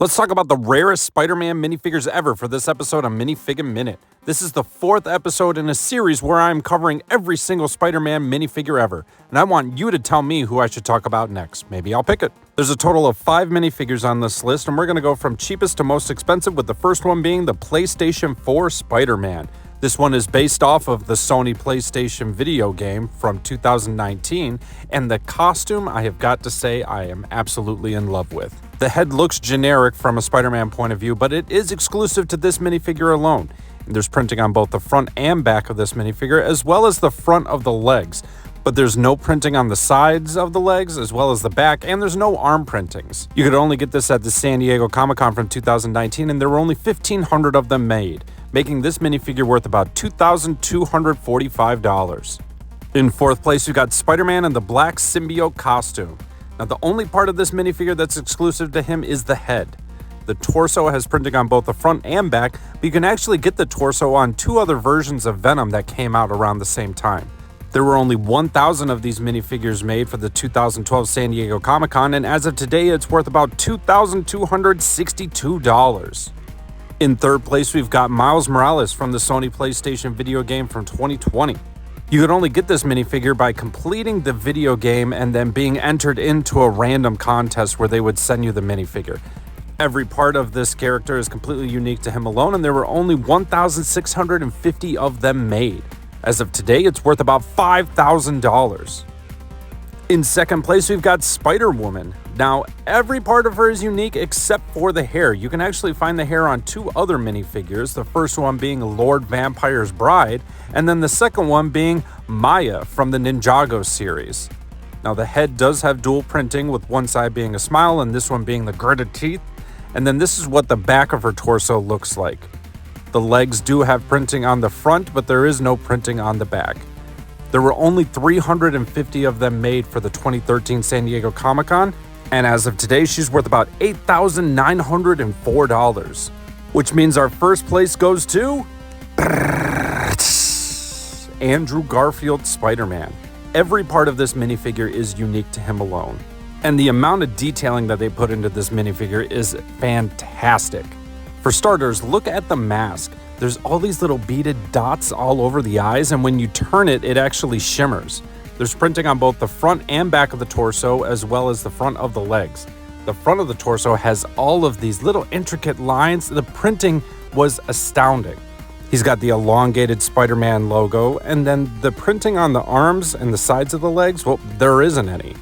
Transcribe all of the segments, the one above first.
Let's talk about the rarest Spider-Man minifigures ever for this episode of Minifig Minute. This is the 4th episode in a series where I'm covering every single Spider-Man minifigure ever, and I want you to tell me who I should talk about next. Maybe I'll pick it. There's a total of 5 minifigures on this list, and we're going to go from cheapest to most expensive, with the first one being the PlayStation 4 Spider-Man. This one is based off of the Sony PlayStation video game from 2019, and the costume, I have got to say, I am absolutely in love with. The head looks generic from a Spider-Man point of view, but it is exclusive to this minifigure alone. And there's printing on both the front and back of this minifigure, as well as the front of the legs. But there's no printing on the sides of the legs, as well as the back, and there's no arm printings. You could only get this at the San Diego Comic-Con from 2019, and there were only 1,500 of them made, making this minifigure worth about $2,245. In 4th place, we've got Spider-Man in the black symbiote costume. Now, the only part of this minifigure that's exclusive to him is the head. The torso has printing on both the front and back, but you can actually get the torso on 2 other versions of Venom that came out around the same time. There were only 1,000 of these minifigures made for the 2012 San Diego Comic-Con, and as of today, it's worth about $2,262. In 3rd place, we've got Miles Morales from the Sony PlayStation video game from 2020. You could only get this minifigure by completing the video game and then being entered into a random contest where they would send you the minifigure. Every part of this character is completely unique to him alone, and there were only 1,650 of them made. As of today, it's worth about $5,000. In 2nd place, we've got Spider-Woman. Now, every part of her is unique except for the hair. You can actually find the hair on 2 other minifigures, the first one being Lord Vampire's Bride, and then the second one being Maya from the Ninjago series. Now, the head does have dual printing, with one side being a smile and this one being the gritted teeth. And then this is what the back of her torso looks like. The legs do have printing on the front, but there is no printing on the back. There were only 350 of them made for the 2013 San Diego Comic-Con, and as of today, she's worth about $8,904, which means our first place goes to Andrew Garfield Spider-Man. Every part of this minifigure is unique to him alone, and the amount of detailing that they put into this minifigure is fantastic. For starters, look at the mask. There's all these little beaded dots all over the eyes, and when you turn it, it actually shimmers. There's printing on both the front and back of the torso, as well as the front of the legs. The front of the torso has all of these little intricate lines. The printing was astounding. He's got the elongated Spider-Man logo, and then the printing on the arms and the sides of the legs, well, there isn't any.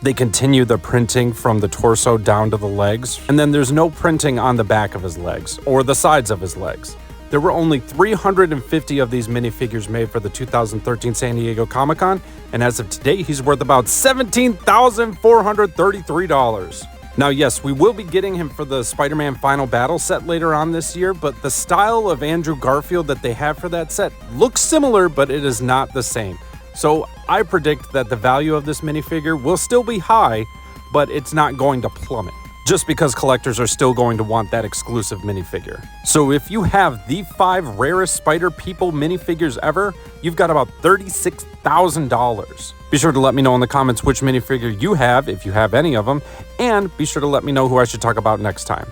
They continue the printing from the torso down to the legs, and then there's no printing on the back of his legs or the sides of his legs. There were only 350 of these minifigures made for the 2013 San Diego Comic-Con, and as of today, he's worth about $17,433. Now, yes, we will be getting him for the Spider-Man Final Battle set later on this year, but the style of Andrew Garfield that they have for that set looks similar, but it is not the same. So I predict that the value of this minifigure will still be high, but it's not going to plummet, just because collectors are still going to want that exclusive minifigure. So if you have the 5 rarest Spider People minifigures ever, you've got about $36,000. Be sure to let me know in the comments which minifigure you have, if you have any of them, and be sure to let me know who I should talk about next time.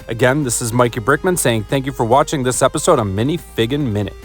Again, this is Mikey Brickman saying thank you for watching this episode of Minifig Minute.